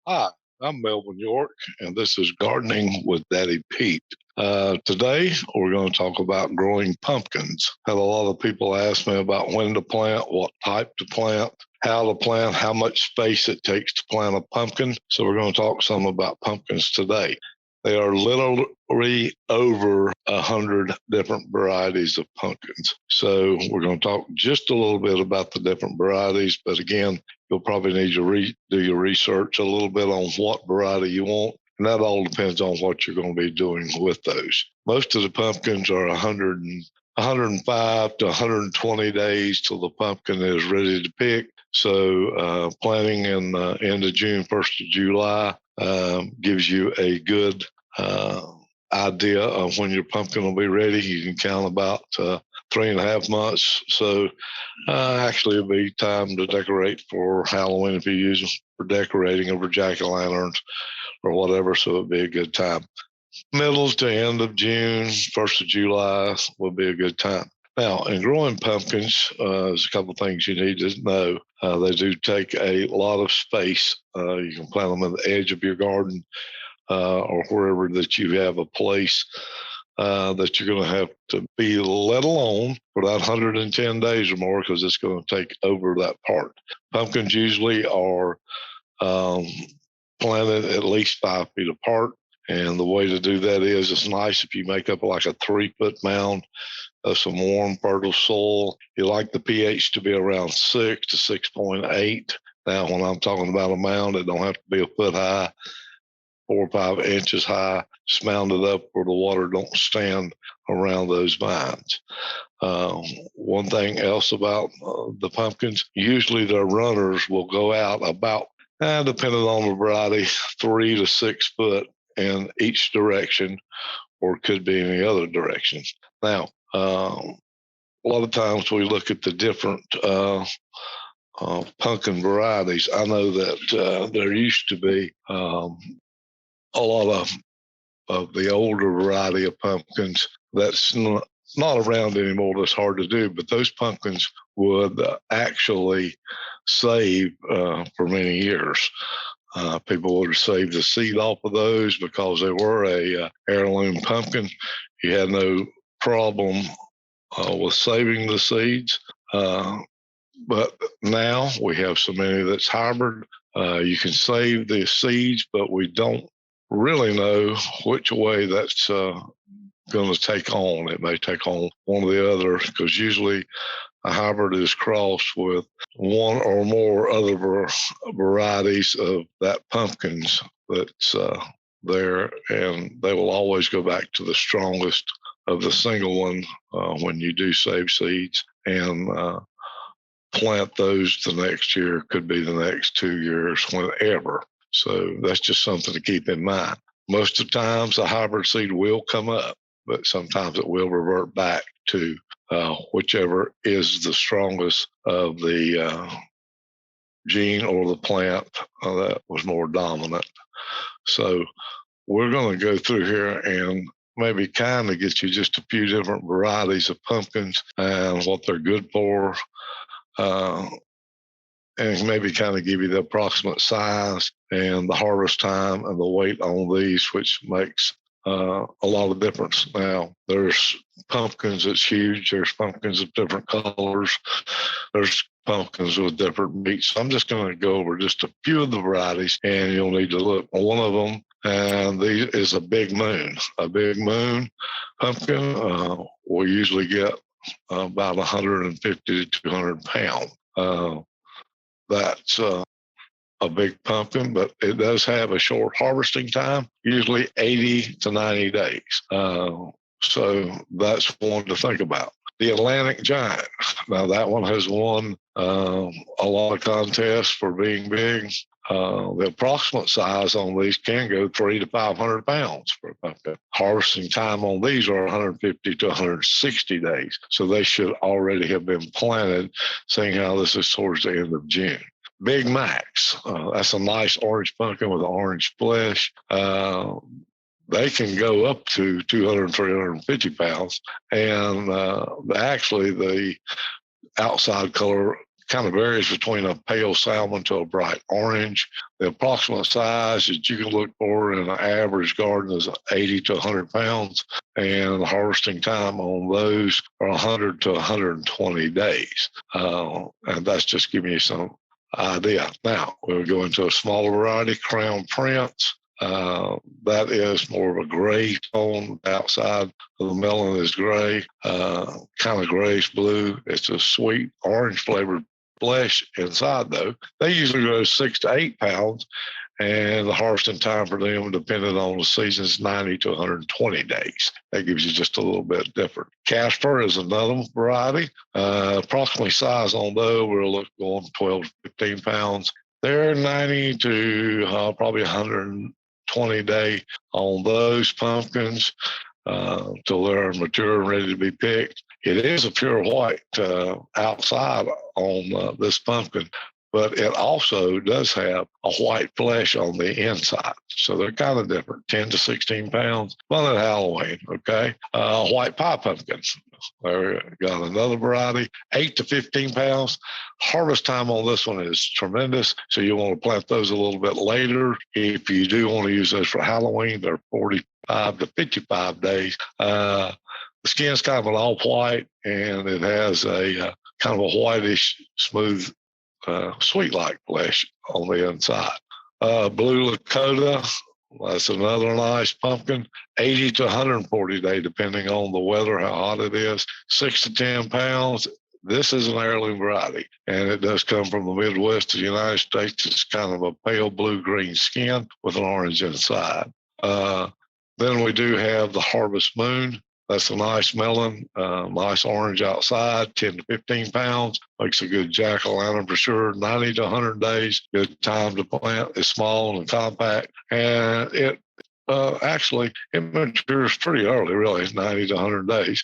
Hi, I'm Melvin York, and this is Gardening with Daddy Pete. Today, we're going to talk about growing pumpkins. Had a lot of people ask me about when to plant, what type to plant, how to plant, how much space it takes to plant a pumpkin. So we're going to talk some about pumpkins today. There are literally over 100 different varieties of pumpkins. So we're going to talk just a little bit about the different varieties. But again, you'll probably need to do your research a little bit on what variety you want. And that all depends on what you're going to be doing with those. Most of the pumpkins are 105 to 120 days till the pumpkin is ready to pick. So planting in the end of June, 1st of July gives you a good idea of when your pumpkin will be ready. You can count about 3.5 months. So actually it'll be time to decorate for Halloween if you use them for decorating over jack-o'-lanterns or whatever. So it'll be a good time. Middle to end of June, 1st of July would be a good time. Now, in growing pumpkins, there's a couple of things you need to know. They do take a lot of space. You can plant them at the edge of your garden or wherever that you have a place that you're going to have to be let alone for that 110 days or more because it's going to take over that part. Pumpkins usually are planted at least 5 feet apart. And the way to do that is it's nice if you make up like a 3-foot mound of some warm, fertile soil. You like the pH to be around 6 to 6.8. Now, when I'm talking about a mound, it don't have to be a foot high, 4 or 5 inches high. Just mound it up where the water don't stand around those vines. One thing else about the pumpkins, usually their runners will go out about, depending on the variety, 3 to 6 foot in each direction, or it could be any other direction. Now, a lot of times we look at the different pumpkin varieties. I know that there used to be a lot of the older variety of pumpkins that's not around anymore. That's hard to do, but those pumpkins would actually save for many years. People would save the seed off of those because they were a heirloom pumpkin. You had no problem with saving the seeds. But now we have so many that's hybrid. You can save the seeds, but we don't really know which way that's going to take on. It may take on one or the other because usually a hybrid is crossed with one or more other varieties of that pumpkins that's there, and they will always go back to the strongest of the single one when you do save seeds and plant those the next year, could be the next 2 years, whenever. So that's just something to keep in mind. Most of the times a hybrid seed will come up, but sometimes it will revert back to whichever is the strongest of the gene or the plant that was more dominant. So we're going to go through here and maybe kind of get you just a few different varieties of pumpkins and what they're good for, and maybe kind of give you the approximate size and the harvest time and the weight on these, which makes a lot of difference. Now, there's pumpkins that's huge. There's pumpkins of different colors. There's pumpkins with different meats. So I'm just going to go over just a few of the varieties, and you'll need to look. One of them, and these is a big moon. A big moon pumpkin we usually get about 150 to 200 pounds. That's a big pumpkin, but it does have a short harvesting time, usually 80 to 90 days. So that's one to think about. The Atlantic Giant. Now, that one has won a lot of contests for being big. The approximate size on these can go 300 to 500 pounds for a pumpkin. Harvesting time on these are 150 to 160 days. So they should already have been planted, seeing how this is towards the end of June. Big Macs. That's a nice orange pumpkin with orange flesh. They can go up to 200, 350 pounds. And actually, the outside color kind of varies between a pale salmon to a bright orange. The approximate size that you can look for in an average garden is 80 to 100 pounds, and the harvesting time on those are 100 to 120 days. And that's just giving you some idea. Now, we'll go into a smaller variety, Crown Prince. That is more of a gray tone. The outside of the melon is gray, kind of grayish blue. It's a sweet orange flavored flesh inside, though. They usually grow 6 to 8 pounds, and the harvesting time for them, depending on the season, is 90 to 120 days. That gives you just a little bit different. Casper is another variety. Approximately size on those, we're going 12 to 15 pounds. They're 90 to probably 120 day on those pumpkins till they're mature and ready to be picked. It is a pure white outside on this pumpkin, but it also does have a white flesh on the inside. So they're kind of different, 10 to 16 pounds. Fun at Halloween, okay? White pie pumpkins. There got another variety, 8 to 15 pounds. Harvest time on this one is tremendous, so you want to plant those a little bit later. If you do want to use those for Halloween, they're 45 to 55 days. The skin's kind of an all-white, and it has a kind of a whitish, smooth, sweet-like flesh on the inside. Blue Lakota, that's another nice pumpkin, 80 to 140 day, depending on the weather, how hot it is, 6 to 10 pounds. This is an heirloom variety, and it does come from the Midwest of the United States. It's kind of a pale blue-green skin with an orange inside. Then we do have the Harvest Moon. That's a nice melon, nice orange outside, 10 to 15 pounds. Makes a good jack-o'-lantern for sure. 90 to 100 days, good time to plant. It's small and compact, and it matures pretty early, really, 90 to 100 days.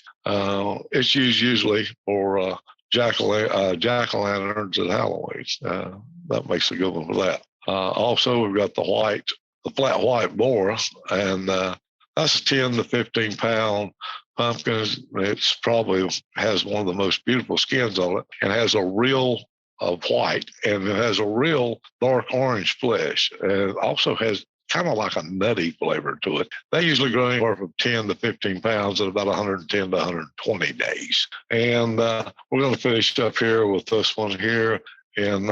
It's used usually for jack-o'-lanterns at Halloween. That makes a good one for that. Also, we've got the flat white boar, and that's a 10 to 15 pound pumpkin. It's probably has one of the most beautiful skins on it, and has a real white, and it has a real dark orange flesh. And it also has kind of like a nutty flavor to it. They usually grow anywhere from 10 to 15 pounds at about 110 to 120 days. And we're going to finish up here with this one here. And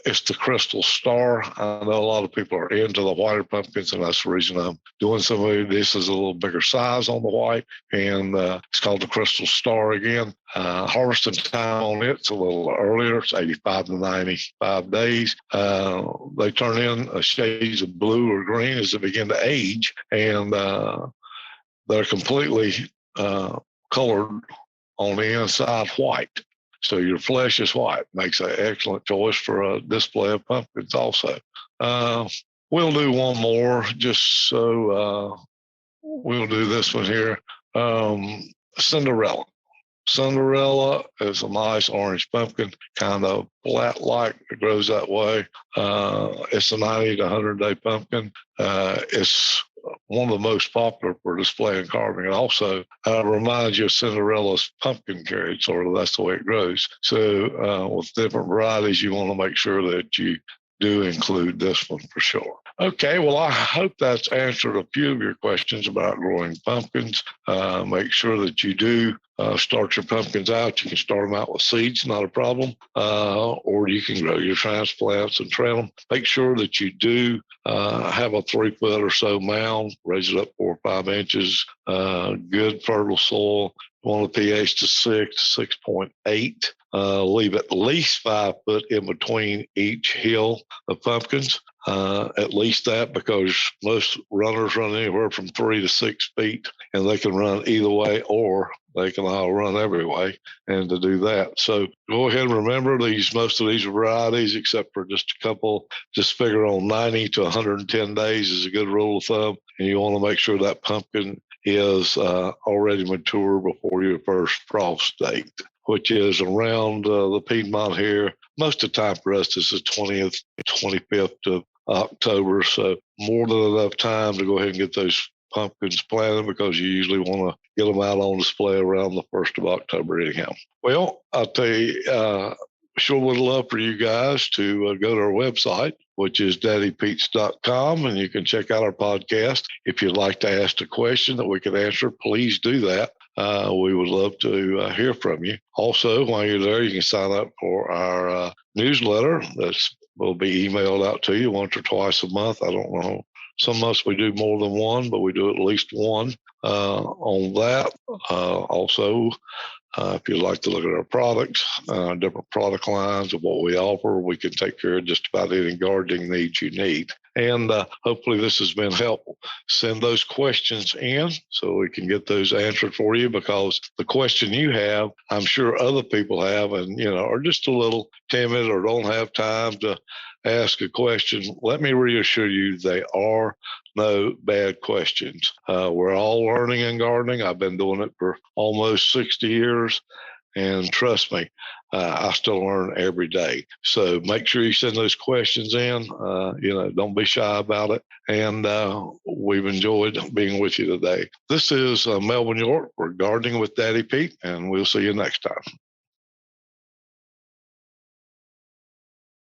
it's the Crystal Star. I know a lot of people are into the whiter pumpkins, and that's the reason I'm doing some of this. Is a little bigger size on the white, and it's called the Crystal Star again. Harvesting time on it's a little earlier. It's 85 to 95 days. They turn in shades of blue or green as they begin to age, and they're completely colored on the inside white. So your flesh is white. Makes an excellent choice for a display of pumpkins also. We'll do one more just so we'll do this one here. Cinderella. Cinderella is a nice orange pumpkin, kind of flat-like. It grows that way. It's a 90 to 100-day pumpkin. It's one of the most popular for display and carving. It also reminds you of Cinderella's pumpkin carriage, sort of. That's the way it grows. So with different varieties, you want to make sure that you do include this one for sure. Okay, well, I hope that's answered a few of your questions about growing pumpkins. Make sure that you do start your pumpkins out. You can start them out with seeds, not a problem, or you can grow your transplants and train them. Make sure that you do have a 3 foot or so mound, raise it up 4 or 5 inches, good fertile soil. You want the pH to 6 to 6.8. Leave at least 5 foot in between each hill of pumpkins. At least that, because most runners run anywhere from 3 to 6 feet, and they can run either way, or they can all run every way. And to do that, so go ahead and remember most of these varieties, except for just a couple, just figure on 90 to 110 days is a good rule of thumb. And you want to make sure that pumpkin is already mature before your first frost date, which is around the Piedmont here. Most of the time for us, this is 20th, 25th of October. So more than enough time to go ahead and get those pumpkins planted, because you usually want to get them out on display around the 1st of October anyhow. Well, I'll tell you, sure would love for you guys to go to our website, which is daddypete's.com, and you can check out our podcast. If you'd like to ask a question that we can answer, please do that. We would love to hear from you. Also, while you're there, you can sign up for our newsletter that will be emailed out to you once or twice a month. I don't know. Some months we do more than one, but we do at least one on that. Also, if you'd like to look at our products, different product lines of what we offer, we can take care of just about any gardening needs you need. And hopefully this has been helpful. Send those questions in so we can get those answered for you, because the question you have, I'm sure other people have, and are just a little timid or don't have time to ask a question. Let me reassure you, they are no bad questions. We're all learning in gardening. I've been doing it for almost 60 years. And trust me, I still learn every day. So make sure you send those questions in. Don't be shy about it. And we've enjoyed being with you today. This is Melvin York for Gardening with Daddy Pete, and we'll see you next time.